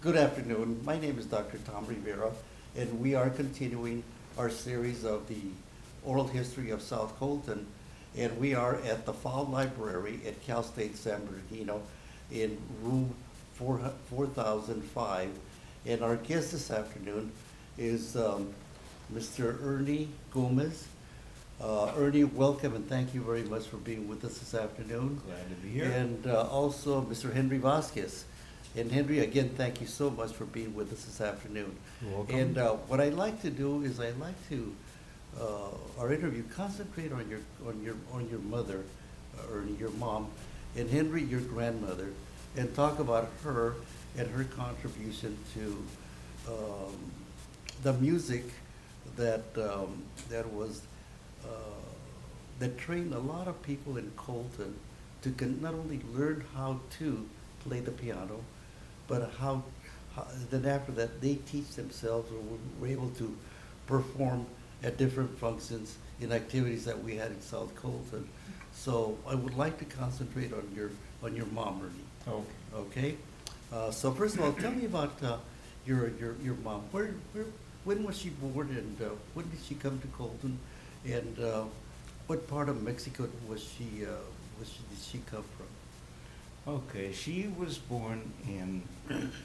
Good afternoon. My name is Dr. Tom Rivera, and we are continuing our series of the oral history of South Colton. And we are at the Fall Library at Cal State San Bernardino in room 4005. And our guest this afternoon is Mr. Ernie Gomez. Ernie, welcome and thank you very much for being with us this afternoon. Glad to be here. And also Mr. Henry Vasquez. And Henry, again, thank you so much for being with us this afternoon. You're welcome. And what I'd like to do is I'd like to our interview concentrate on your mother, Ernie, your mom, and Henry, your grandmother, and talk about her and her contribution to the music that that trained a lot of people in Colton to not only learn how to play the piano, but how then after that they teach themselves or were able to perform at different functions in activities that we had in South Colton. So I would like to concentrate on your mom, Ernie. Okay. Okay. So first of all, tell me about your mom. When was she born, and when did she come to Colton, and what part of Mexico did she come from? Okay, she was born in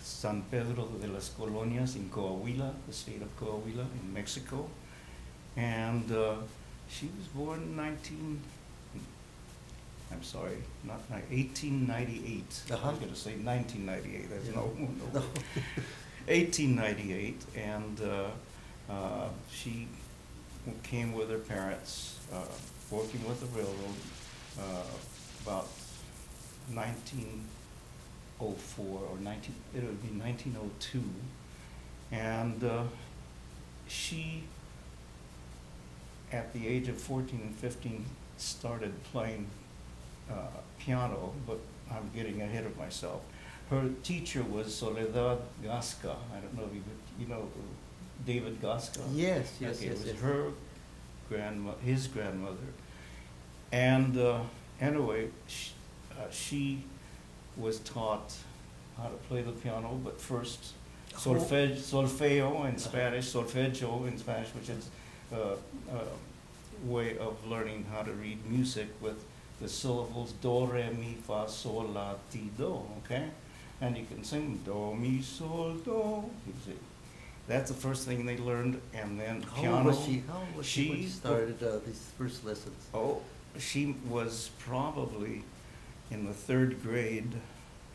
San Pedro de las Colonias in Coahuila, the state of Coahuila in Mexico. And she was born in 1898. I was going to say 1998, that's Yeah. no. No. 1898, and she came with her parents, working with the railroad, about 1904 or it would be 1902, and she, at the age of 14 and 15, started playing piano, but I'm getting ahead of myself. Her teacher was Soledad Gasca. I don't know if you know David Gasca. Yes. Okay, it was her his grandmother, and anyway, she was taught how to play the piano, but first solfeo in Spanish, solfeggio in Spanish, which is a way of learning how to read music with the syllables do, re, mi, fa, sol, la, ti, do, okay? And you can sing do, mi, sol, do. You see. That's the first thing they learned, and then piano. How old was she when she started these first lessons? Oh, she was probably in the third grade,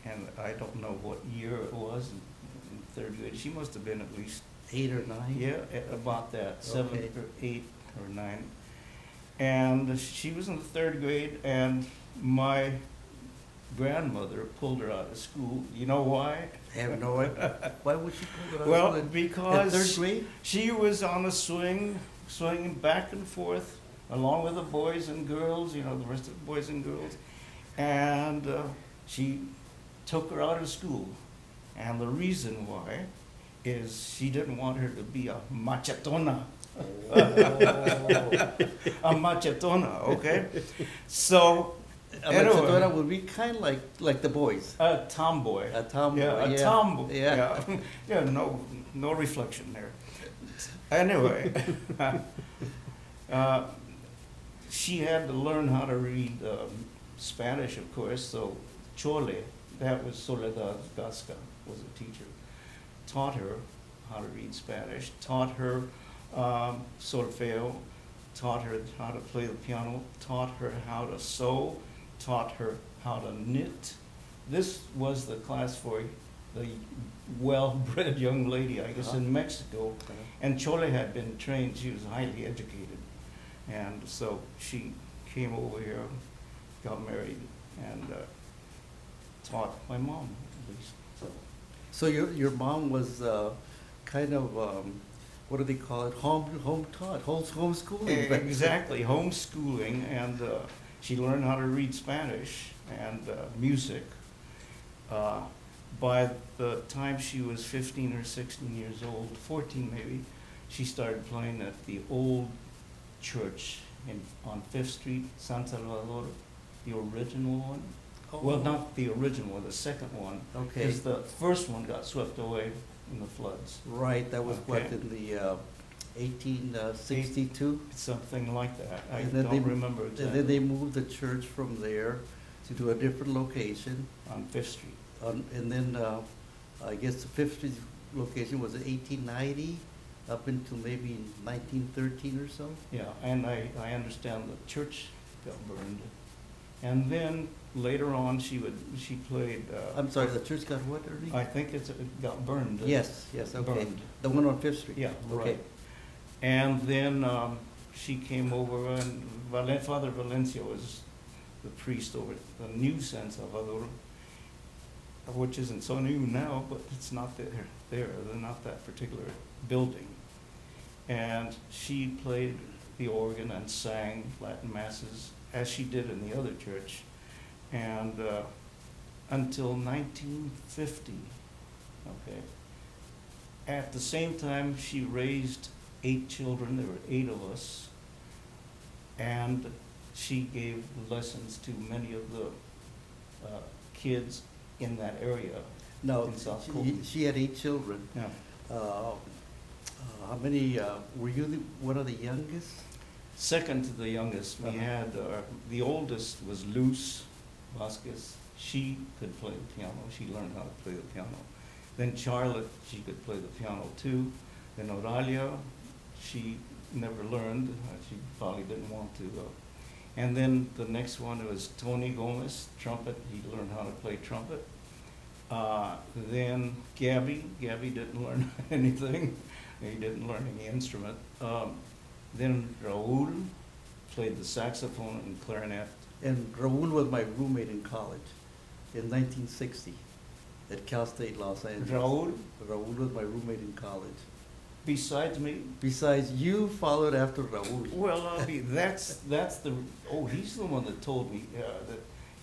and I don't know what year it was in third grade. She must have been at least 8 or 9? Yeah, about that, 7 Okay. or 8 or 9. And she was in the third grade, and my grandmother pulled her out of school. You know why? I have no idea. Why would she pull it out? Well, at because third grade? she was on a swinging back and forth, along with the boys and girls, the rest of the boys and girls. And she took her out of school. And the reason why is she didn't want her to be a machetona. A machetona, okay? So, A anyway, machetona would be kind of like the boys. a tomboy. A tomboy, Yeah, a yeah. tomboy. Yeah. Yeah, no reflection there. Anyway, she had to learn how to read Spanish, of course, so Chole, that was Soledad Gasca, was a teacher, taught her how to read Spanish, taught her solfeo, taught her how to play the piano, taught her how to sew, taught her how to knit. This was the class for the well-bred young lady, I guess, in Mexico. And Chole had been trained, she was highly educated. And so she came over here, got married, and taught my mom, at least. So your mom was kind of what do they call it? Home taught, homeschooling. Exactly, homeschooling, and she learned how to read Spanish and music. By the time she was 15 or 16 years old, 14 maybe, she started playing at the old church on 5th Street, San Salvador, the original one. Well, Oh, not the original one, the second one. Okay. Because the first one got swept away in the floods. Right, that was what, Okay. in the 1862? Something like that. I And then don't they- remember And then exactly. they moved the church from there to a different location. On Fifth Street. And then, I guess the fifth Street location was 1890, up until maybe 1913 or so. Yeah, and I understand the church got burned. And then later on, she played, I'm sorry, the church got what, Ernie? I think it got burned. Yes, yes, okay. Burned. The one on Fifth Street? Yeah, Okay. right. And then she came over, and Father Valencia was the priest over the new San Salvador, which isn't so new now, but it's not there. They're not that particular building. And she played the organ and sang Latin masses, as she did in the other church, and until 1950. Okay. At the same time, she raised 8 children. There were 8 of us, and she gave lessons to many of the kids in that area. Now, In South Colton. she had 8 children. Yeah. How many, were you one of the youngest? Second to the youngest, we Uh-huh. had, the oldest was Luz Vasquez. She could play the piano. She learned how to play the piano. Then Charlotte, she could play the piano too. Then Oralia, she never learned. She probably didn't want to. And then the next one was Tony Gomez, trumpet. He learned how to play trumpet. Then Gabby didn't learn anything. He didn't learn any instrument. Then Raul played the saxophone and clarinet. And Raul was my roommate in college in 1960 at Cal State Los Angeles. Raul, Raul was my roommate in college. besides me, Besides, you followed after Raul. well, that's the, he's the one that told me that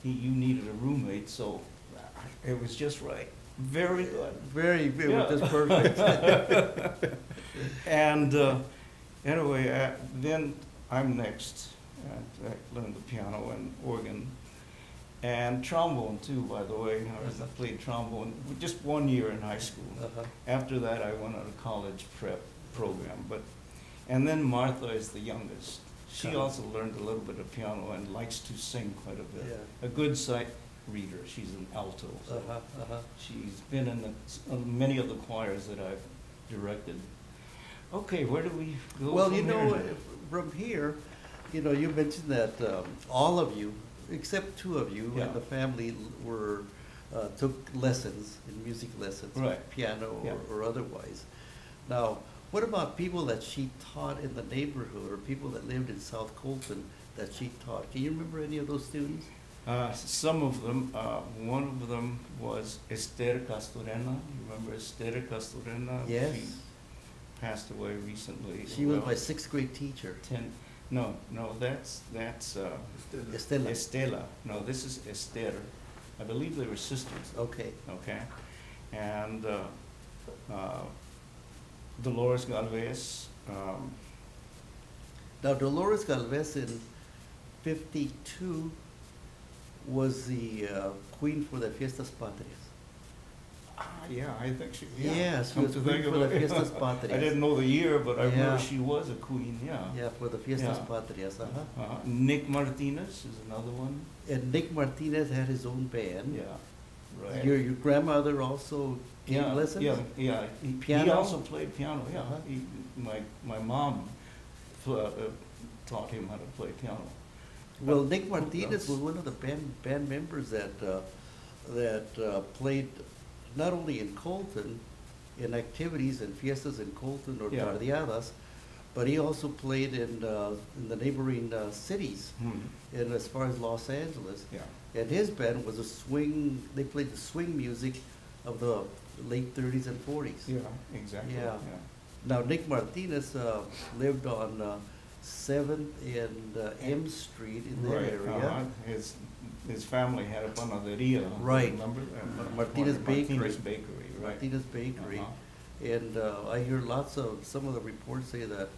you needed a roommate, so it was just right. Very good. Very, it was Yeah. just perfect. And anyway, then I'm next. And I learned the piano and organ and trombone too, by the way. I played trombone just 1 year in high school. Uh-huh. After that, I went on a college prep program. And then Martha is the youngest. She Uh-huh. also learned a little bit of piano and likes to sing quite a bit. Yeah. A good sight reader. She's an alto. So Uh-huh, uh-huh. she's been in many of the choirs that I've directed. Okay, where do we go Well, from you know, here? from here, you know, you mentioned that all of you, except 2 of you Yeah. in the family were, took lessons, in music lessons. Right. Piano Yeah. or otherwise. Now, what about people that she taught in the neighborhood, or people that lived in South Colton that she taught? Can you remember any of those students? Some of them, one of them was Esther Castorena. You remember Esther Castorena? Yes. She passed away recently. She was Well, my 6th grade teacher. No, that's Estela. Estela. No, this is Esther. I believe they were sisters. Okay. Okay, and Dolores Galvez. Now, Dolores Galvez in 52 was the queen for the Fiestas Patrias. Yeah, I think she. Yeah, she Come was to queen think for of the it. Fiestas Patrias. I didn't know the year, but I Yeah. remember she was a queen. Yeah. Yeah, for the Fiestas Yeah. Patrias, uh-huh. Nick Martinez is another one. And Nick Martinez had his own band. Yeah, right. Your grandmother also gave Yeah, lessons? Yeah. He Piano? also played piano. Yeah. Uh-huh. My mom taught him how to play piano. Well, Nick Martinez was one of the band members that played not only in Colton, in activities and fiestas in Colton or Yeah. tardeadas, but he also played in the neighboring cities, and as far as Los Angeles. Yeah. And his band was a swing. They played the swing music of the late 30s and 40s. Yeah, exactly. Yeah. Now, Nick Martinez lived on 7th and M Street in that Right, area. His family had a panaderia. Right. Remember? Martinez Bakery. Martinez Bakery, right. Martinez Bakery. Uh-huh. And I hear some of the reports say that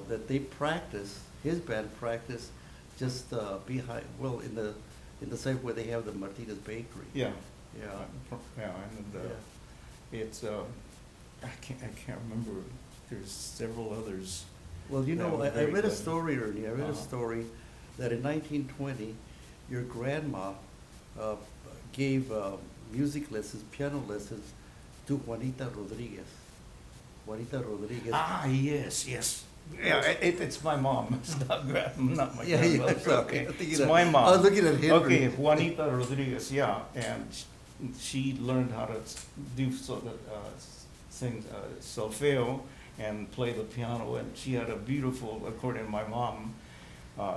that they practice, his band practiced just behind, well, in in the same way they have the Martinez Bakery. Yeah. Yeah. Yeah, and Yeah. it's, I can't remember, there's several others. Well, you that know, were I very read a good. story, Ernie, I read a Uh-huh. story that in 1920, your grandma uh, gave music lessons, piano lessons to Juanita Rodriguez. Juanita Rodriguez. Ah, yes, yes. Yeah, it's my mom, it's not not my Yeah, yeah, grandmother. sorry. Okay, I'm thinking it's of- my mom. I was looking at Henry. Okay, Juanita Rodriguez, yeah, and she learned how to do sing solfeo and play the piano, and she had a beautiful, according to my mom,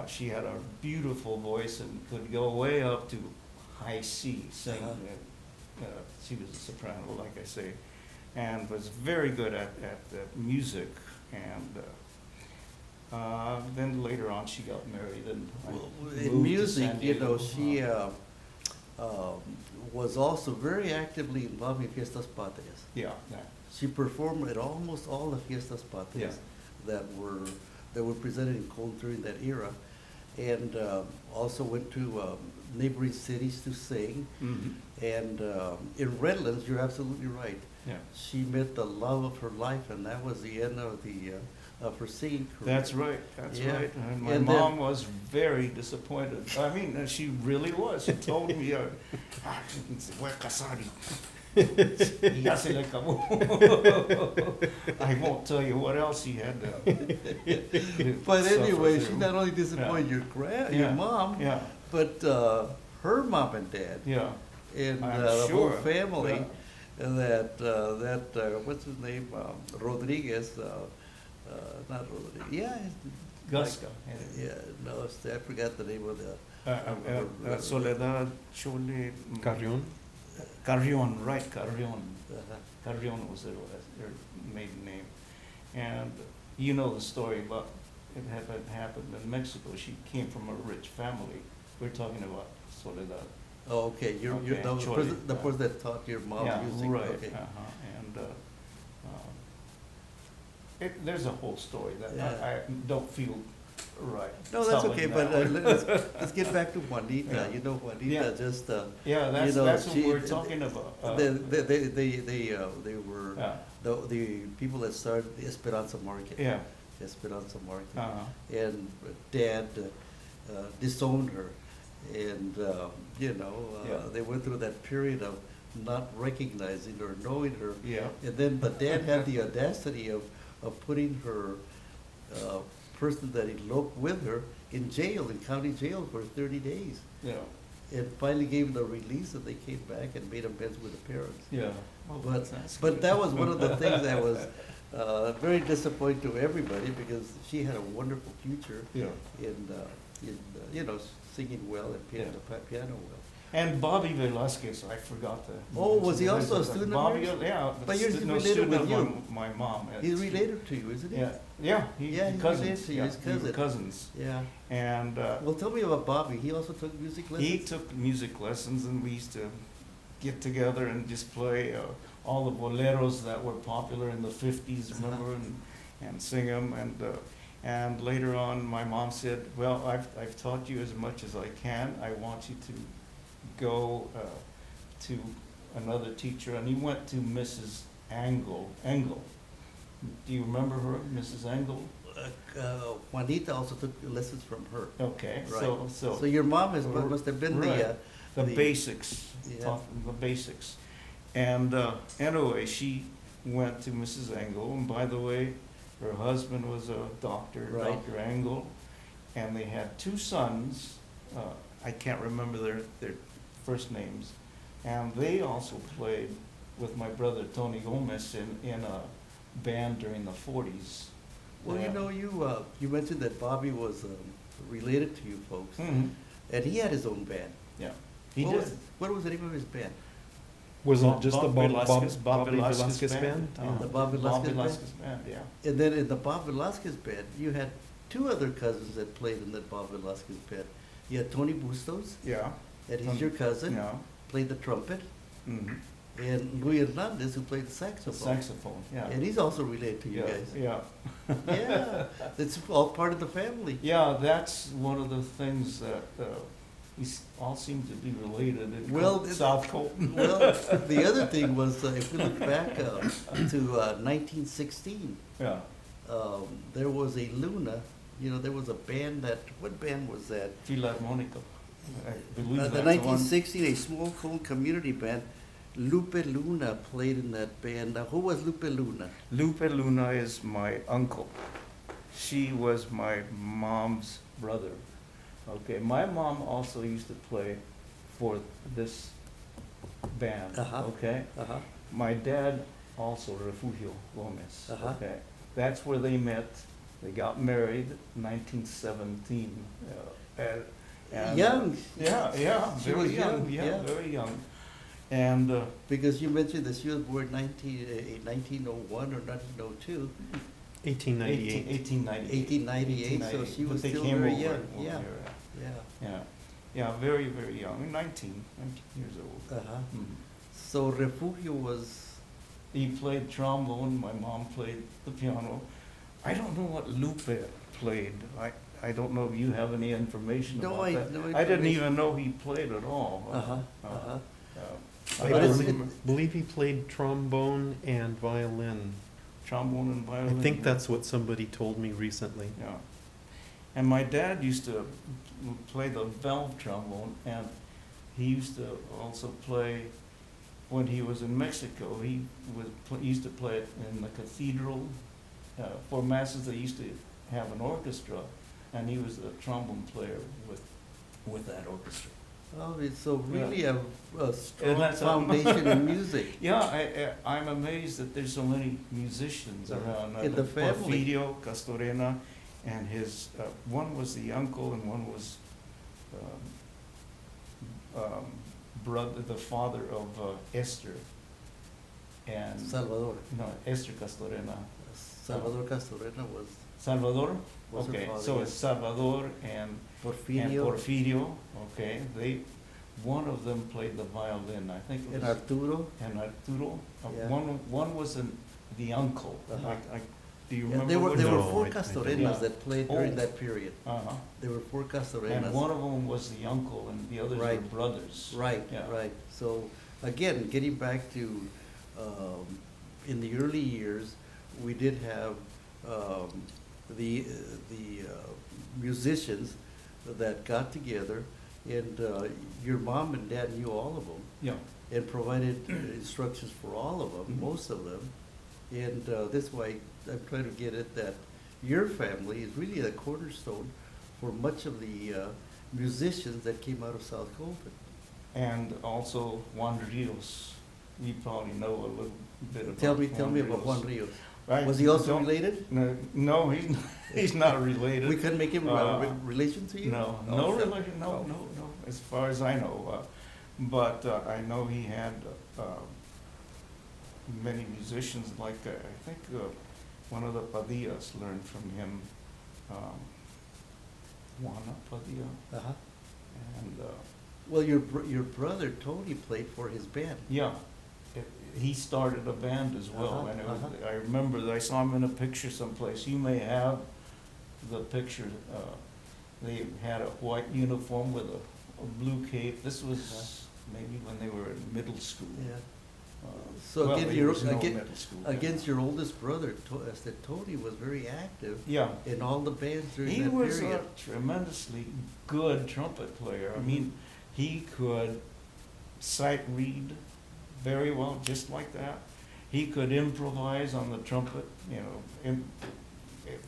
she had a beautiful voice and could go way up to high C, sing. She was a soprano, like I say, and was very good at music, and then later on she got married and I Well, moved in to music, San you know, Diego. she was also very actively involved in Fiestas Patrias. Yeah, that, She performed at almost all the Fiestas Patrias that were presented in Colt during that era, and also went to neighboring cities to sing. mhm, And in Redlands, you're absolutely right. yeah. She met the love of her life, and that was the end of her singing career. That's right, that's Yeah. right. And my And then- mom was very disappointed. I mean, she really was. She told me, voy a casar y ya se le acabó. I won't tell you what else he had to But suffer anyway, she through. not only disappointed your Yeah. your mom, Yeah, but her mom and dad yeah. and I'm the whole sure. family. Yeah. What's his name? Rodriguez. Not Rodriguez. Yeah. Gasca. Yeah. No, I forgot the name of the. Soledad Chole. Carrion. Carrion, right, Carrion. Uh-huh. Carrion was their maiden name. And you know the story about it had happened in Mexico. She came from a rich family. We're talking about Soledad. Oh, okay. You're Okay, the Chole, person, the person that taught your mom Yeah, music. right. Okay. And there's a whole story that Yeah. I don't feel right. No, that's telling okay. that But one. let's get back to Juanita. Yeah. You know, Juanita Yeah. just. Yeah, that's, know, that's what she- we're talking about. They were Yeah, the people that started Esperanza Market. yeah, Esperanza Market. uh-huh, And Dad disowned her, and Yeah. they went through that period of not recognizing or knowing her. yeah, And then the dad had the audacity of putting her person that eloped with her in jail, in county jail for 30 days. yeah, And finally gave them the release, and they came back and made amends with the parents. yeah. Well, But, that's but good. that was one of the things that was very disappointing to everybody, because she had a wonderful future Yeah. in singing well and playing the piano well. And Bobby Velasquez, I forgot to. Oh, was he mention. also a There's student of Bobby, yours? yeah. But you're no, related student with of you. My mom. He's related to you, isn't he? Yeah, yeah, Yeah, he's cousins, related to you, yeah, his we were cousin. cousins. Yeah. And Well, tell me about Bobby. He also took music lessons? he took music lessons, and we used to get together and just play all the boleros that were popular in the 50s, remember, and sing them. And later on, my mom said, well, I've taught you as much as I can. I want you to go to another teacher. And he went to Mrs. Engel. Do you remember her, Mrs. Engel? Juanita also took lessons from her. Okay, Right. so So your mom must have been Right. the the- basics, Yeah. taught them the basics. And anyway, she went to Mrs. Engel, and by the way, her husband was a doctor, Right. Dr. Engel, and they had two sons. I can't remember their first names, and they also played with my brother Tony Gomez in a band during the 40s. Well, you mentioned that Bobby was related to you folks, Mhm. and he had his own band. Yeah, he What did. what was the name of his band? Was Bob- it just the Bob Velasquez- Bob Velasquez band? Oh. The Bob Velasquez band? Velasquez band, yeah. And then in the Bob Velasquez band, you had two other cousins that played in that Bob Velasquez band. You had Tony Bustos, Yeah. and he's your cousin, Yeah. played the trumpet, Mm-hmm. and Luis Hernandez, who played the The saxophone. saxophone, yeah. And he's also related to you Yeah, guys. yeah. Yeah, it's all part of the family. Yeah, that's one of the things that all seem to be related in Well, South Colton. Well, the other thing was, if we look back to 1916, Yeah, there was a Luna, there was a band what band was that? Philharmonico. I believe that's The the one. 1916, a small Cone community band, Lupe Luna played in that band. Now, who was Lupe Luna? Lupe Luna is my uncle. She was my mom's brother. Okay, my mom also used to play for this band, Uh-huh. okay? Uh-huh. My dad also, Refugio Gomez, Uh-huh. okay? That's where they met. They got married 1917. And, Young. Yeah, She very was young, young, yeah, yeah. very young. And Because you mentioned that she was born 1901 or 1902, 1898. 1898. 1898, so she But was they still came very over young. when Yeah, they were, yeah. yeah, very, very young, 19 years old. Uh-huh. Mhm. So Refugio was, He played trombone, my mom played the piano. I don't know what Lupe played. I don't know if you have any information No, about that. no I didn't information. even know he played at all. uh-huh, Uh, uh-huh. I But it's- believe he played trombone and violin. Trombone and I violin. think that's what somebody told me recently. Yeah. And my dad used to play the valve trombone, and he used to also play, when he was in Mexico, he used to play it in the cathedral. For masses, they used to have an orchestra, and he was a trombone player with that orchestra. Oh, it's so really a strong that's a- foundation in music. Yeah, I'm amazed that there's so many musicians around. In the family. Porfirio Castorena, and his, one was the uncle and one was brother, the father of Esther. And, Salvador. no, Esther Castorena. Salvador Castorena was Salvador? Was her Okay, father, so yeah. it's Salvador and Porfirio Porfirio, okay, one of them played the violin, I think it and was. Arturo. And Arturo, Yeah. one was the uncle. Uh-huh. Do you Yeah, remember? there were what there the- were No, four I don't. Castorenas Yeah. that played during Oh. that period. Uh-huh. There were four Castorenas. And one of them was the uncle and the others were Right. brothers. Right, Yeah. right. So again, getting back to in the early years, we did have the musicians that got together, and your mom and dad knew all of them Yeah, and provided instructions for all of them, Mhm. most of them. And that's why I'm trying to get at that your family is really a cornerstone for much of the musicians that came out of South Colton. and also Juan Rios, you probably know a little bit about Tell me about Rios. Juan Rios. I Was he also don't- related? No, he's not related. We couldn't make him relation to you? No, Oh, no sure. relation, no, Oh. no, as far as I know. But I know he had many musicians, like I think one of the Padillas learned from him, Juana Padilla, Uh-huh. and Well, your brother Tony played for his band. yeah, he started a band as well, Uh-huh, and it was, uh-huh. I remember that I saw him in a picture someplace. You may have the picture. They had a white uniform with a blue cape. This was maybe when they were in middle school. Yeah. Uh, So well, again, there your was no again, middle school then. against your oldest brother, I said Tony was very active Yeah, in all the bands during he that was period. a tremendously good trumpet player. I mean, he could sight read very well, just like that. He could improvise on the trumpet, you know,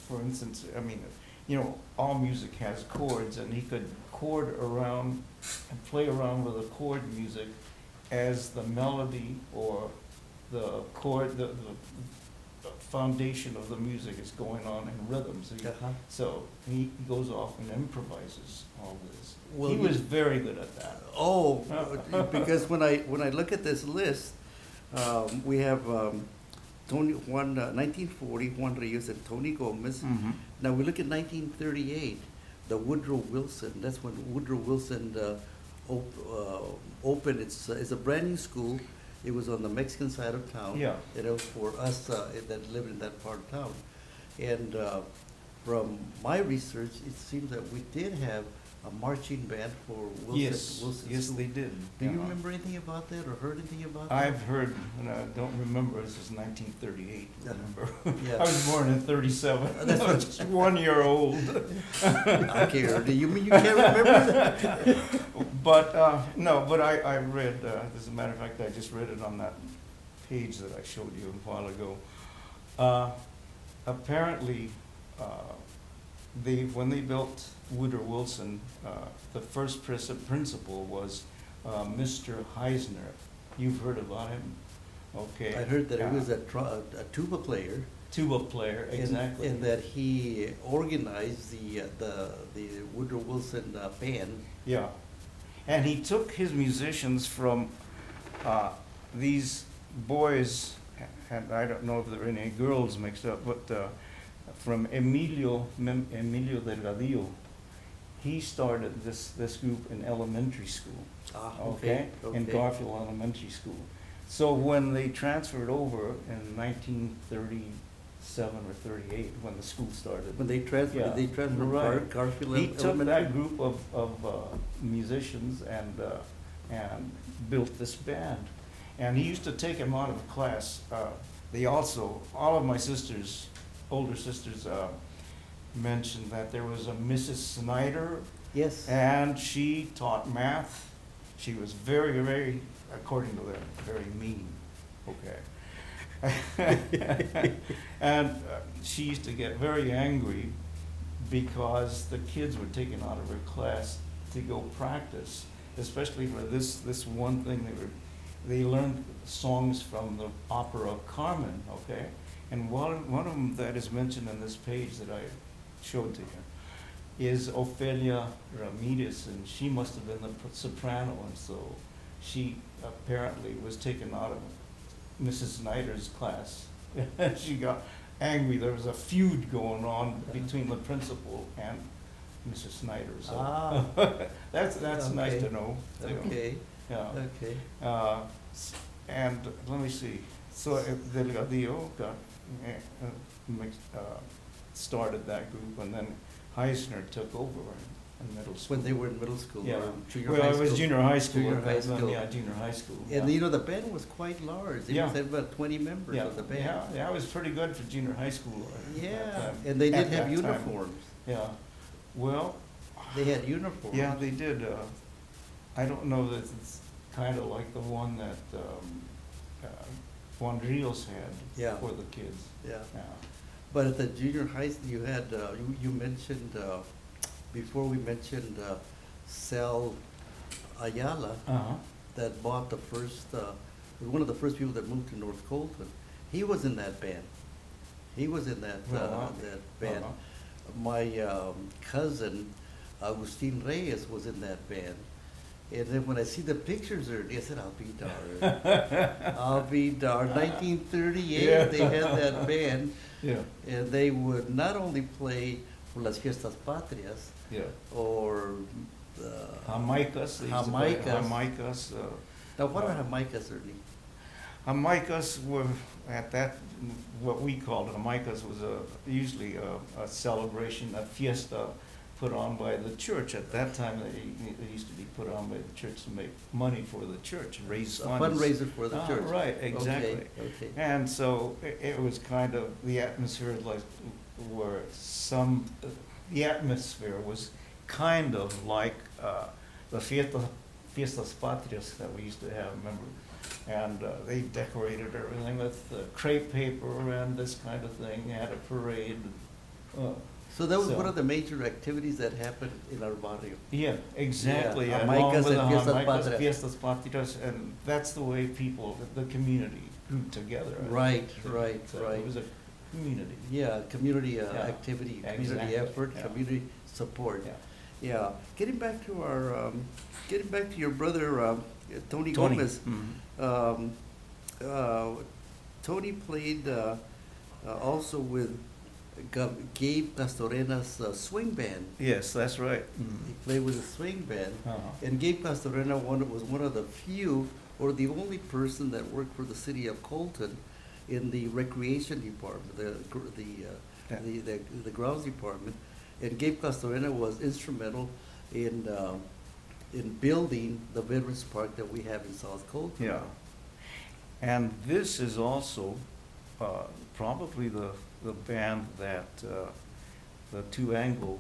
for instance, I mean, you know, all music has chords, and he could chord around and play around with the chord music as the melody or the chord, the foundation of the music is going on in rhythm. Uh-huh. So he goes off and improvises all this. Well, He you- was very good at that. Oh, because when I look at this list, we have Tony, 1940, Juan Rios and Tony Gomez. Mm-hmm. Now we look at 1938, the Woodrow Wilson. That's when Woodrow Wilson opened. It's a brand new school. It was on the Mexican side of town. Yeah. And it was for us that lived in that part of town. And from my research, it seems that we did have a marching band for Wilson. Yes, Wilson yes, School. they did. Do you Yeah. remember anything about that or heard anything about that? I've heard, and I don't remember, this is 1938, Yeah. remember? Yeah. I was born in 37, That's I was just 1 year old. Okay, Ernie, you mean you can't remember that? But, no, but I read, as a matter of fact, I just read it on that page that I showed you a while ago. Apparently, when they built Woodrow Wilson, the first principal was Mr. Heisner. You've heard about him? Okay. I heard that he was Yeah. a tuba player. Tuba player, and- exactly. And that he organized the Woodrow Wilson band. Yeah. And he took his musicians from these boys, and I don't know if there are any girls mixed up, but from Emilio Delgadillo. He started this group in elementary school, Ah, in Garfield Elementary School. So when they transferred over in 1937 or 38, when the school started, When they transferred, Yeah, they transferred from right. Garfield he took Elementary? that group of musicians and built this band. And he used to take them out of class. They also, all of my sisters, older sisters, mentioned that there was a Mrs. Snyder, Yes. and she taught math. She was very, very, according to them, very mean. Okay. And she used to get very angry because the kids were taken out of her class to go practice, especially for this one thing. They learned songs from the opera Carmen, okay? And one of them that is mentioned in this page that I showed to you is Ofelia Ramirez, and she must have been the soprano, and so she apparently was taken out of Mrs. Snyder's class. She got angry. There was a feud going on between the principal and Mrs. Snyder. So Ah. that's nice Okay. to know. too. Okay, Yeah. okay. And let me see. So Delgadillo got started that group, and then Heisner took over in middle school. When they were in middle school Yeah. or junior Well, high it was school. junior high school. Junior at high that time, school. Yeah, junior high school. And yeah. you know, the band was quite large. They Yeah. must have about 20 members Yeah, of the band. yeah, it was pretty good for junior high school. at Yeah, that time. and they At did have that time. uniforms. Yeah, well, They had uniforms. yeah, they did. I don't know that it's kind of like the one that Juan Rios had Yeah. for the kids. Yeah, Yeah. but at the junior high, you had, you mentioned, before we mentioned Sal Ayala, Uh-huh. that bought the first, was one of the first people that moved to North Colton. He was in that band. He was in that, Uh-huh. that band. Uh-huh. My cousin, Agustin Reyes, was in that band. And then when I see the pictures there, I said, I'll be darned. I'll be darned. 1938, Yeah. they had that band, Yeah, and they would not only play for Las Fiestas Patrias yeah. or Jamaicas. They used to play Jamaicas. Jamaicas. Now, what are Jamaicas, Ernie? Jamaicas were at that, what we called Jamaicas was usually a celebration, a fiesta put on by the church. At that time, they used to be put on by the church to make money for the church, raise A funds. fundraiser for the Ah, church. right, exactly. Okay, okay. And so it was kind of, the atmosphere like where the atmosphere was kind of like the Fiestas Patrias that we used to have, remember? And they decorated everything with crepe paper and this kind of thing, had a parade. So that was So- one of the major activities that happened in our barrio. Yeah, exactly. Yeah, Along Jamaicas with the and Fiestas Jamaicas, Patrias. Fiestas Patrias, and that's the way people, the community grew together. Right, right, So right. It was a community. Yeah, community Yeah, activity, community exactly, effort, yeah. community support. Yeah. Yeah, getting back to our, getting back to your brother, Tony Tony. Gomez. Mhm. Tony played also with Gabe Castorena's swing band. Yes, that's right. He played with a swing band. Uh-huh. And Gabe Castorena was one of the few, or the only person that worked for the city of Colton in the recreation department, the grounds department. And Gabe Castorena was instrumental in building the Veterans Park that we have in South Colton. Yeah. And this is also probably the band that the two Dr.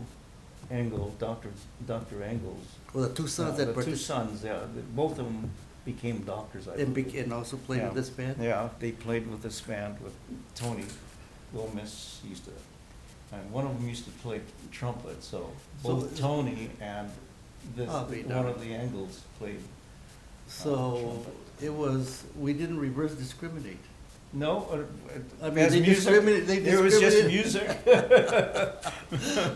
Angles. Well, the two sons The that two sons, yeah, both of them became doctors, I believe. and also played Yeah. with this band? Yeah, they played with this band with Tony Gomez used to, and one of them used to play trumpet, so So both Tony and this, Oh, very one nice. of the Angles played. So it was, we didn't reverse discriminate. No, I mean, as they music, discriminate, they it was just discriminate. music.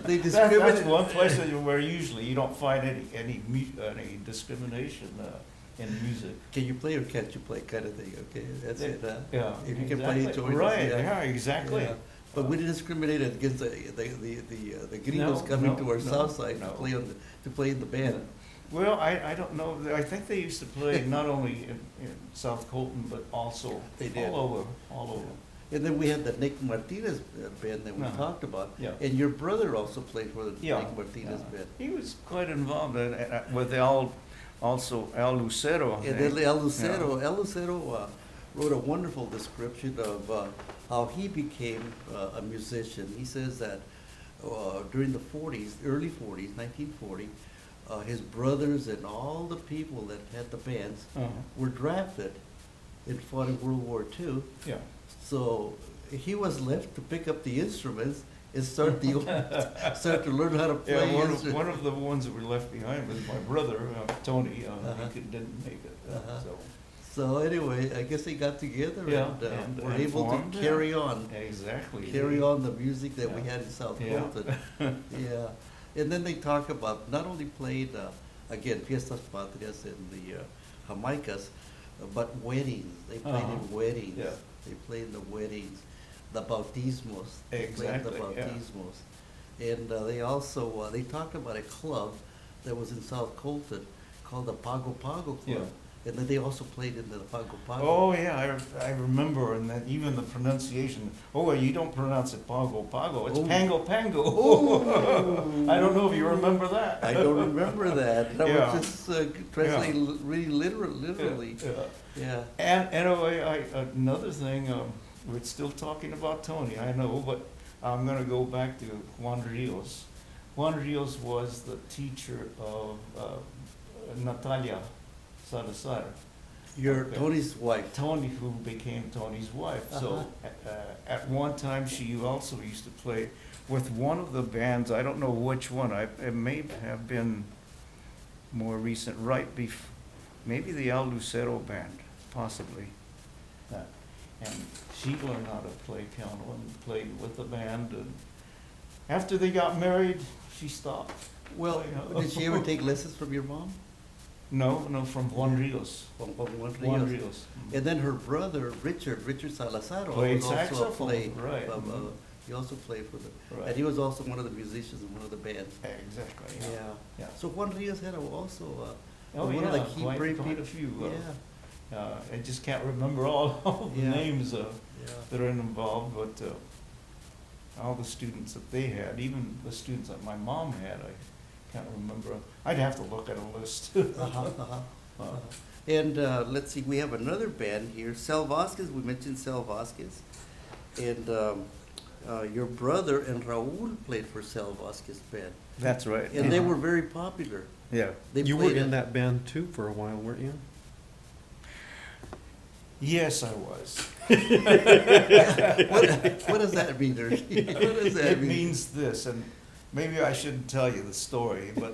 They That's discriminate. one place where usually you don't find any discrimination in music. Can you play or can't you play kind of thing, okay? That's it, huh? Yeah, If you can play, exactly. join us, Right, yeah. yeah, exactly. Yeah. But we didn't discriminate against the gringos No, coming no, to our no, south side to no. play to play in the band. Well, I don't know, I think they used to play not only in South Colton, but also They did. all over. And then we had the Nick Martinez band that we Uh-huh. talked about. Yeah. And your brother also played for the Yeah, Nick Martinez yeah. band. He was quite involved with also Al Lucero. And then El Lucero wrote a wonderful description of how he became a musician. He says that during the 40s, early 40s, 1940, his brothers and all the people that had the bands Uh-huh. were drafted and fought in World War II. Yeah. So he was left to pick up the instruments and start to learn how to play Yeah, instruments. one of the ones that were left behind was my brother, Tony. Uh-huh. Didn't make it, Uh-huh. so. So anyway, I guess they got together Yeah, and were and able formed, to yeah. carry on. Exactly. Carry on the music that we Yeah. had in South Yeah. Colton. Yeah, and then they talk about not only played, again, Fiestas Patrias and the Jamaicas, but weddings. They played Uh-huh. in weddings. Yeah. They played in the weddings, the bautismos. They played Exactly, the yeah. bautismos. And they also, they talked about a club that was in South Colton called the Pago Pago Club. Yeah. And then they also played in the Pago Pago. Oh, yeah, I remember, and then even the pronunciation, you don't pronounce it Pago Pago, it's Oh. Pango Pango. Oh. I don't know if you remember that. I don't remember that. That Yeah. was just translated really literally. Yeah. Yeah. And anyway, another thing, we're still talking about Tony, I know, but I'm gonna go back to Juan Rios. Juan Rios was the teacher of Natalia Salazar. You're Okay. Tony's wife. Tony, who became Tony's wife. So Uh-huh. at one time, she also used to play with one of the bands. I don't know which one. It may have been more recent, maybe the Al Lucero band, possibly. And she learned how to play piano and played with the band. And after they got married, she stopped. Well, You know. did she ever take lessons from your mom? No, from Juan Rios. From Juan Juan Rios. Rios. And then her brother, Richard Salazar, Played was also saxophone, played. right. He also played for the, Right. and he was also one of the musicians in one of the bands. Exactly. Yeah. Yeah. So Juan Rios had also Oh, one yeah, of the key quite brave a people. few. Yeah. I just can't remember all the Yeah. names Yeah. that are involved, but all the students that they had, even the students that my mom had, I can't remember. I'd have to look at a list. And let's see, we have another band here, Sal Vasquez. We mentioned Sal Vasquez, and your brother and Raúl played for Sal Vasquez band, That's right. and they were very popular. Yeah. They You were played in at- that band too for a while, weren't you? Yes, I was. What does that mean, Ernie? What does that It mean? means this, and maybe I shouldn't tell you the story, but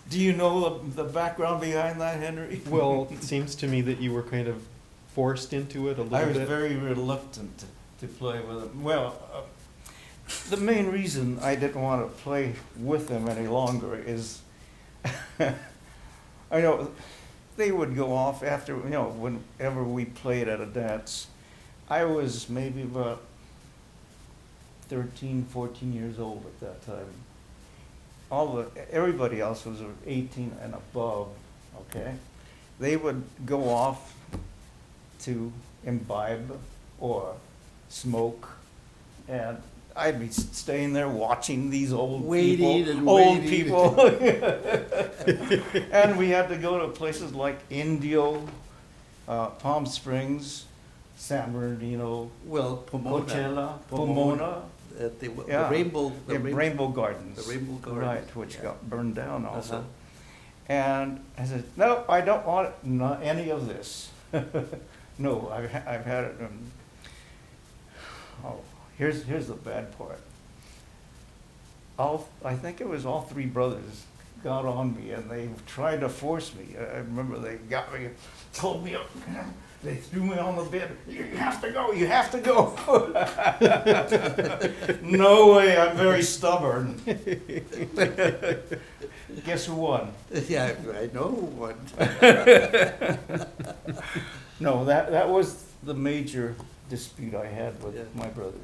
do you know the background behind that, Henry? Well, it seems to me that you were kind of forced into it a I little was bit. very reluctant to play with him. Well, the main reason I didn't want to play with them any longer is, I know they would go off after, whenever we played at a dance. I was maybe about 13, 14 years old at that time. Everybody else was 18 and above, okay? They would go off to imbibe or smoke, and I'd be staying there watching these old Waiting people, and old waiting. people. And we had to go to places like Indio, Palm Springs, San Bernardino, Well, Pomona. Coachella, Pomona, At the yeah. Rainbow. Yeah, Rainbow Gardens. The Rainbow Gardens. Right, which Yeah. got burned down also. Uh-huh. And I said, no, I don't want not any of this. No, I've had it. Oh, here's the bad part. I think it was all three brothers got on me, and they tried to force me. I remember they got me, told me, they threw me on the bed. You have to go. You have to go. No way. I'm very stubborn. Guess who won? Yeah, I know one. No, that was the major dispute I had with Yeah. my brothers.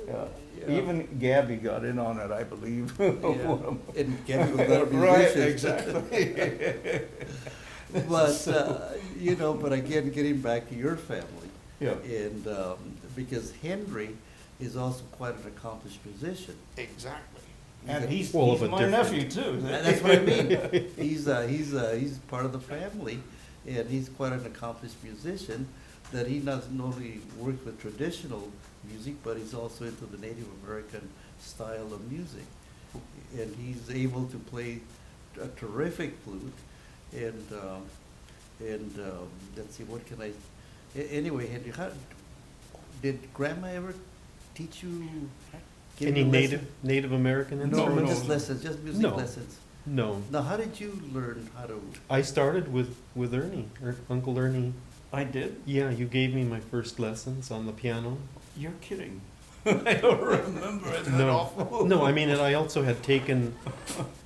Yeah. Yeah. Even Gabby got in on it, I believe. Yeah. And Gabby was not a Right, musician. exactly. But, you know, but again, getting back to your family, Yeah, and, because Henry is also quite an accomplished musician. exactly. And He's he's Well, of a my different- nephew too. That's what I mean. He's part of the family, and he's quite an accomplished musician, that he doesn't only work with traditional music, but he's also into the Native American style of music. And he's able to play a terrific flute, and, let's see, what can I, anyway, Henry, did Grandma ever teach you? give Any you Native American No, instruments? no, just no. lessons, just music No. lessons. No. Now, how did you learn how to? I started with Ernie, Uncle Ernie. I did? Yeah, you gave me my first lessons on the piano. You're kidding. I don't remember it that No, awful. no, I mean, and I also had taken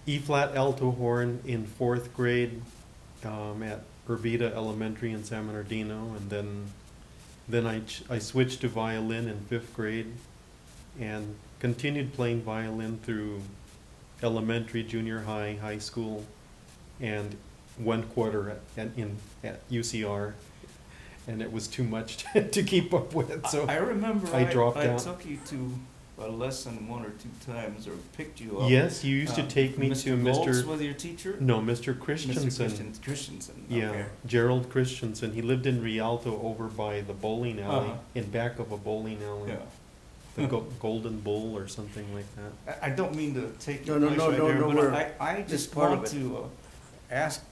E-flat alto horn in fourth grade at Urbita Elementary in San Bernardino, and then I switched to violin in fifth grade, and continued playing violin through elementary, junior high, high school, and 1 quarter at UCR, and it was too much to keep up with, so I remember I dropped I out. took you to a lesson 1 or 2 times, or picked you up. yes, you used to take me to Goltz Mr. was your teacher? No, Mr. Mr. Christensen. Christensen. Yeah, Okay. Gerald Christensen. He lived in Rialto over by the bowling alley, Uh-huh. in back of a bowling alley, Yeah. the Golden Bull or something like that. I don't mean to take No, your no, place no, right no, there, no, but we're- I it's just part of want it. to ask,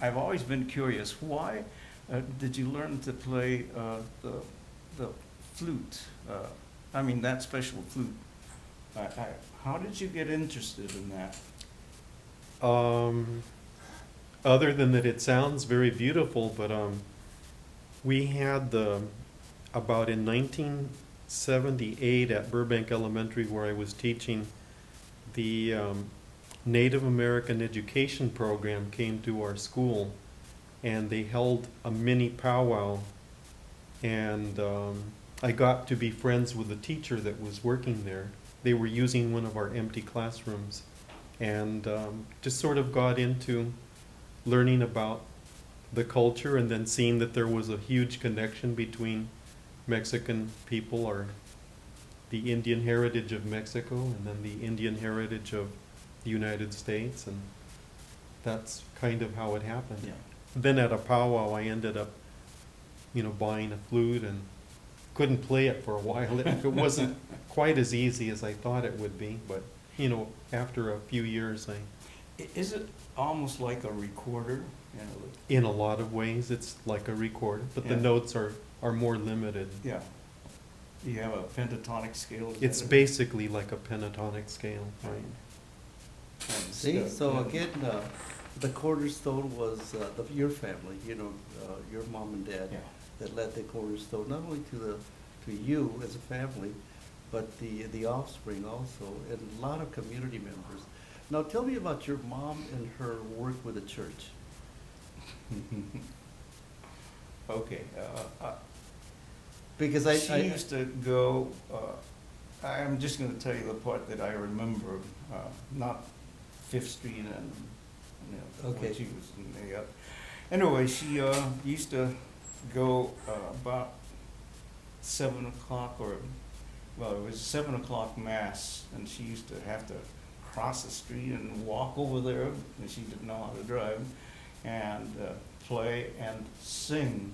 I've always been curious, why did you learn to play the flute? I mean, that special flute. How did you get interested in that? Other than that, it sounds very beautiful, but we had about in 1978 at Burbank Elementary, where I was teaching, the Native American education program came to our school, and they held a mini powwow, and I got to be friends with the teacher that was working there. They were using one of our empty classrooms, and just sort of got into learning about the culture, and then seeing that there was a huge connection between Mexican people, or the Indian heritage of Mexico, and then the Indian heritage of the United States, and that's kind of how it happened. Yeah. Then at a powwow, I ended up, buying a flute, and couldn't play it for a while. It wasn't quite as easy as I thought it would be, but, after a few years, Is it almost like a recorder? in a lot of ways, it's like a recorder, but the Yeah. notes are more limited. Yeah. You have a pentatonic scale? is It's that it? basically like a pentatonic scale, right? And See, stuff, so yeah. again, the cornerstone was your family, your mom and dad, Yeah. that led the cornerstone, not only to you as a family, but the offspring also, and a lot of community members. Now, tell me about your mom and her work with the church. Okay, Because she used to go, I'm just gonna tell you the part that I remember, not Fifth Street and, Okay. when she was in the, anyway, she, used to go, about 7 o'clock or well, it was 7 o'clock mass, and she used to have to cross the street and walk over there, and she didn't know how to drive, and play and sing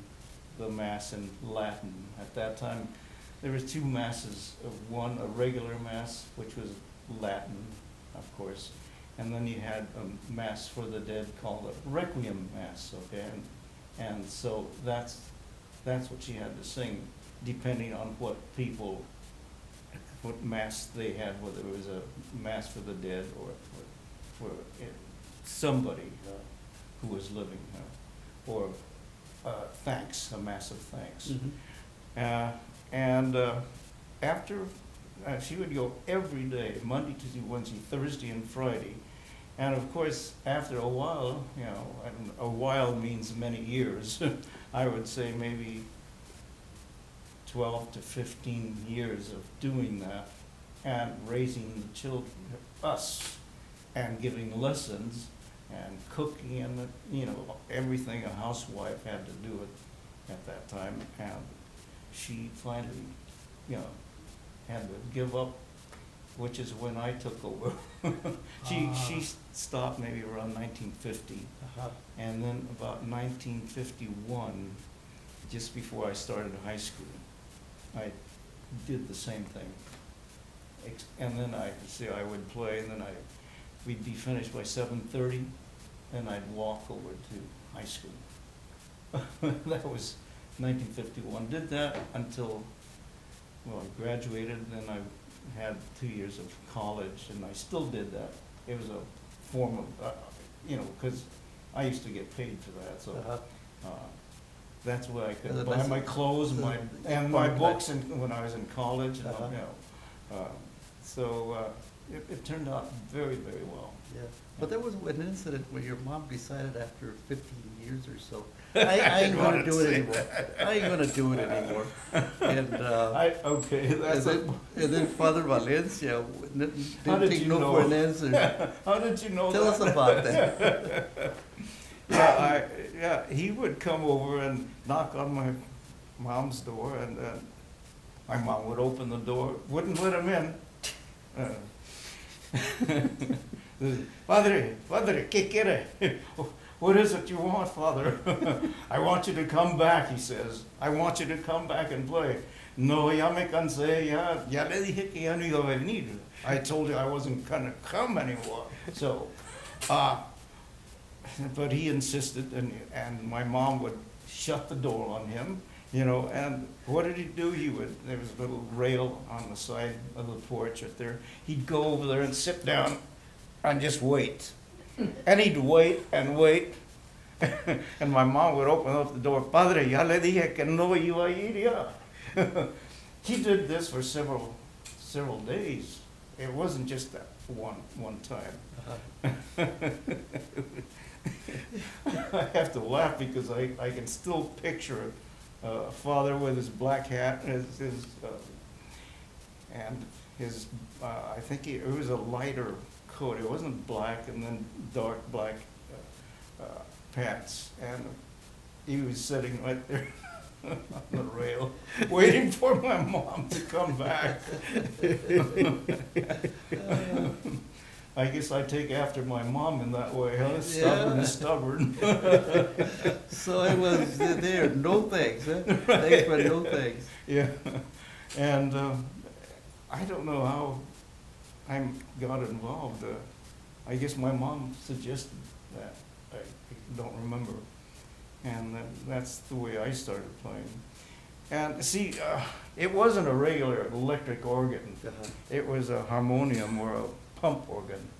the mass in Latin. At that time, there was two masses, one a regular mass, which was Latin, of course, and then you had a mass for the dead called a requiem mass, okay, and so that's what she had to sing, depending on what mass they had, whether it was a mass for the dead or for somebody who was living, or thanks, a mass of thanks. Mhm. And after, she would go every day, Monday, Tuesday, Wednesday, Thursday, and Friday. And of course, after a while, you know, and a while means many years, I would say maybe 12 to 15 years of doing that and raising the children, us, and giving lessons and cooking and, you know, everything a housewife had to do at that time. And she finally, you know, had to give up, which is when I took over. She stopped maybe around 1950. Uh-huh. And then about 1951, just before I started high school, I did the same thing. And then I would play, and then we'd be finished by 7:30, and I'd walk over to high school. That was 1951. Did that until, well, I graduated, then I had 2 years of college, and I still did that. It was a form of, you know, because I used to get paid for that, so that's where I could buy my clothes, and my books, and when I was in college, and you know, so it turned out very, very well. Yeah, but there was an incident where your mom decided after 15 years or so, I ain't gonna do it anymore. I ain't gonna do it anymore. And Okay, that's and then Father Valencia How didn't did take you no know? for an answer. How did you know Tell that? us about that. Yeah, he would come over and knock on my mom's door, and my mom would open the door, wouldn't let him in. Padre, ¿qué quiere? What is it you want, Father? I want you to come back, he says. I want you to come back and play. No, ya me cansé, ya le dije que ya no iba a venir. I told you I wasn't gonna come anymore. So, but he insisted, and my mom would shut the door on him, you know, and what did he do? There was a little rail on the side of the porch right there. He'd go over there and sit down and just wait. And he'd wait and wait. And my mom would open up the door, Padre, ya le dije que no iba a ir ya. He did this for several days. It wasn't just that one time. I have to laugh because I can still picture a father with his black hat, and his I think it was a lighter coat. It wasn't black, and then dark black pants, and he was sitting right there on the rail, waiting for my mom to come back. I guess I take after my mom in that way, huh? Stubborn is stubborn. So I was there, no thanks, huh? Thanks, but no thanks. Yeah, and I don't know how I got involved. I guess my mom suggested that. I don't remember. And that's the way I started playing. And see, it wasn't a regular electric organ. It was a harmonium or a pump organ.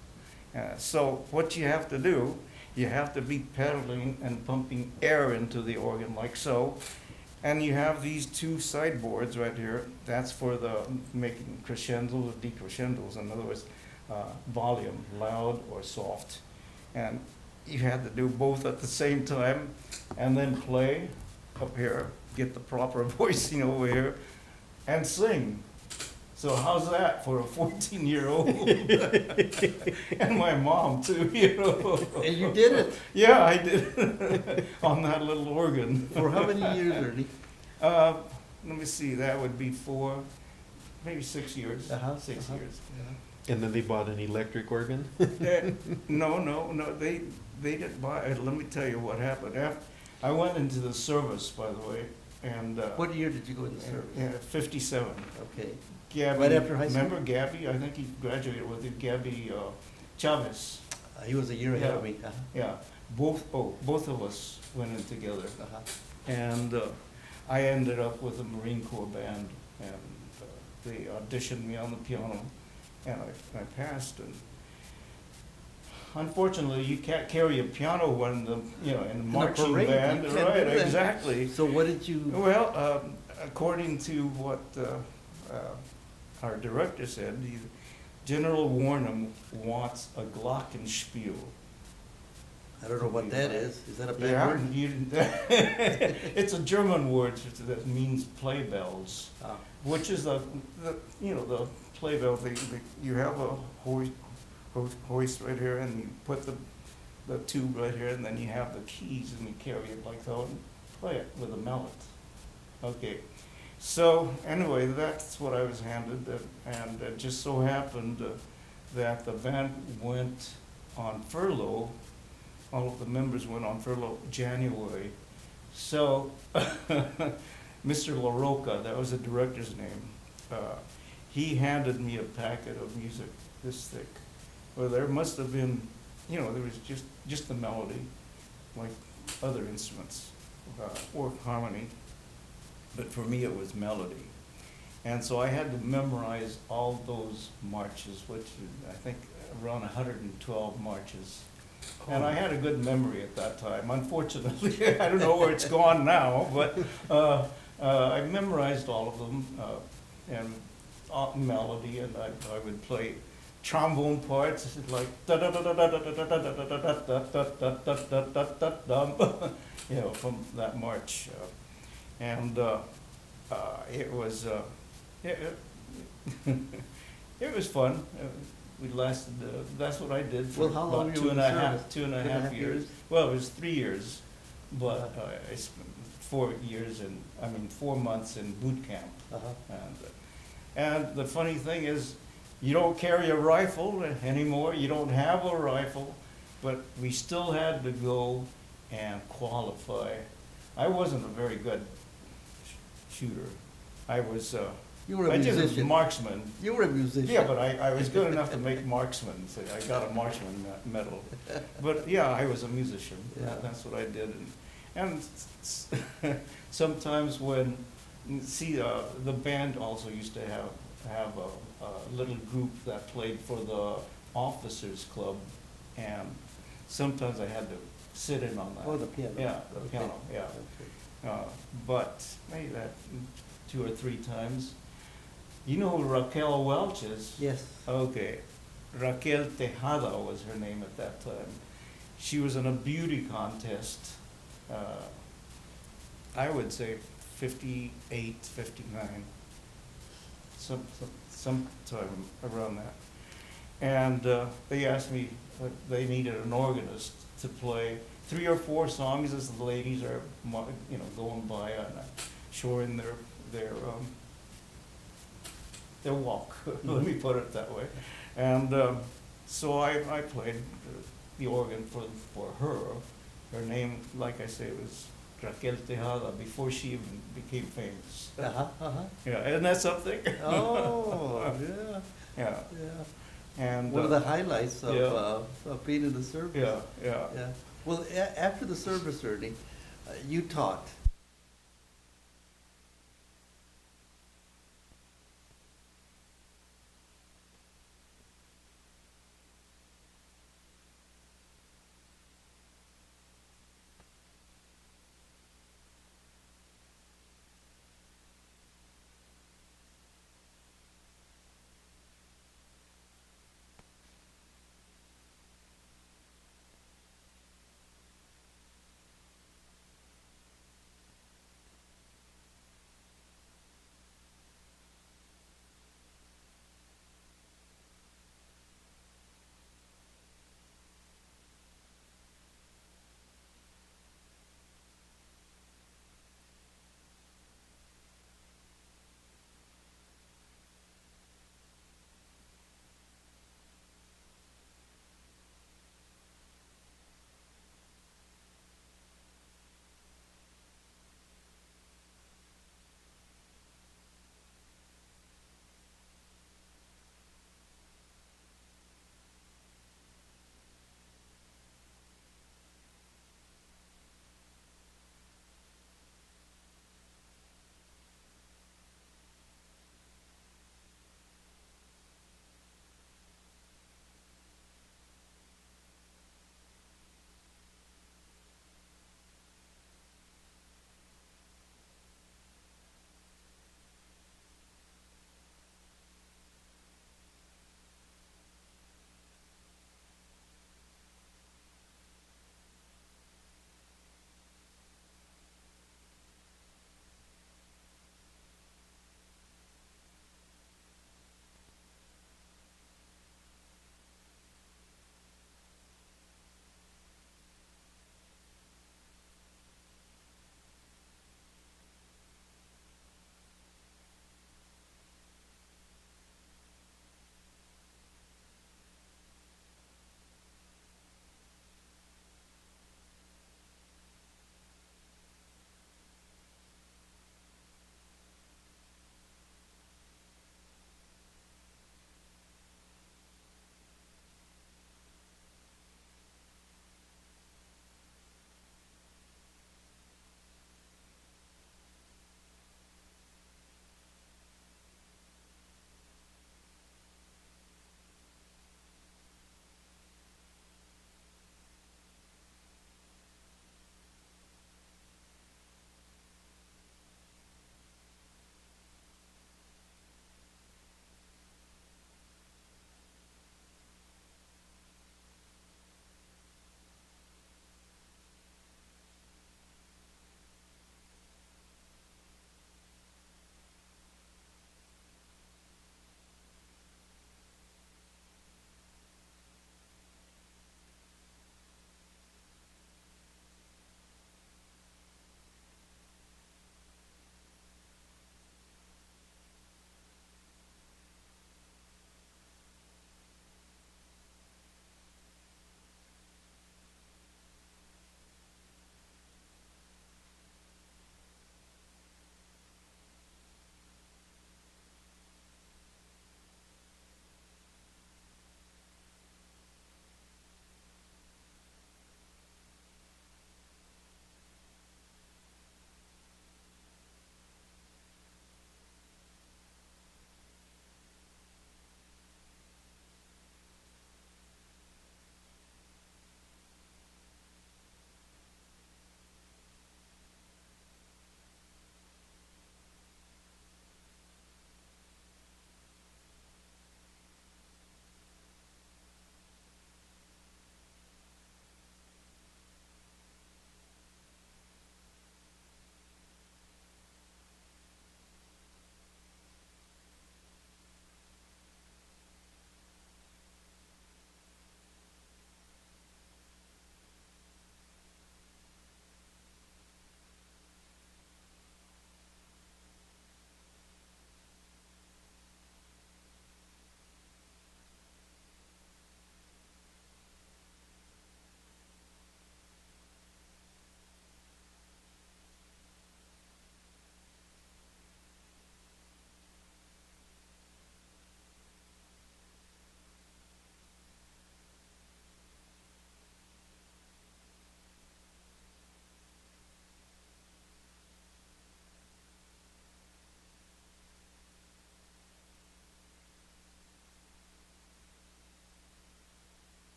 So what you have to do, you have to be pedaling and pumping air into the organ like so. And you have these two sideboards right here. That's for the making crescendos or decrescendos. In other words, volume, loud or soft. And you had to do both at the same time, and then play up here, get the proper voicing over here, and sing. So how's that for a 14-year-old? And my mom too, you know. And you did it. Yeah, I did. On that little organ. For how many years, Ernie? Let me see, that would be maybe 6 years, Uh-huh, 6 uh-huh. years. And then they bought an electric organ? No, they didn't buy it. Let me tell you what happened. I went into the service, by the way, and, What year did you go into service? yeah, 57. Okay. Gabby, Right after high school? remember Gabby? I think he graduated with it, Gabby, Chavez. He was a year ahead of Yeah. me. Yeah, both of us went in together. Uh-huh. And I ended up with a Marine Corps band, and they auditioned me on the piano, and I passed. And unfortunately, you can't carry a piano when in the marching parade, you band, can't right? do that. Exactly. So what did you, Well, according to what our director said, General Warnham wants a glockenspiel. I don't know what that is. Is that a bad Yeah, word? it's a German word that means play bells, Ah, which is the play bell. You have a hoist right here, and you put the tube right here, and then you have the keys, and you carry it like that and play it with a mallet. Okay, so anyway, that's what I was handed, and it just so happened that the band went on furlough. All of the members went on furlough January. So, Mr. LaRocca, that was the director's name, he handed me a packet of music this thick. Well, there must have been, there was just the melody, like other instruments, or harmony. But for me, it was melody. And so I had to memorize all those marches, which I think around 112 marches. And I had a good memory at that time. Unfortunately, I don't know where it's gone now, but I memorized all of them, and melody, and I would play trombone parts like da da da da da da da da da da da da da da da, from that march, and it was it was fun. We lasted, that's what I did for Well, how long about were you in service? two and a half years. Well, it was 3 years, but I spent 4 years 4 months in boot camp. uh-huh. And the funny thing is, you don't carry a rifle anymore, you don't have a rifle, but we still had to go and qualify. I wasn't a very good shooter. I was, You were a I just was musician. marksman. You were a musician. Yeah, but I was good enough to make marksman, so I got a marksman medal. But yeah, I was a musician, Yeah. that's what I did. And sometimes when, the band also used to have a little group that played for the officers club, and sometimes I had to sit in on that. Oh, the piano. Yeah, the Okay. piano, yeah. Okay. But maybe that 2 or 3 times. You know who Raquel Welch is? Yes. Okay. Raquel Tejada was her name at that time. She was in a beauty contest, I would say 58, 59, sometime around that. And they asked me, they needed an organist to play 3 or 4 songs as the ladies are, going by and showing their walk. Let me put it that way. And so I played the organ for her. Her name, like I say, was Raquel Tejada before she even became famous. Uh-huh, uh-huh. Yeah, isn't that something? Oh, yeah, Yeah, yeah. and One of the highlights yeah. of being in the service. yeah. Yeah. Well, after the service, Ernie, you taught.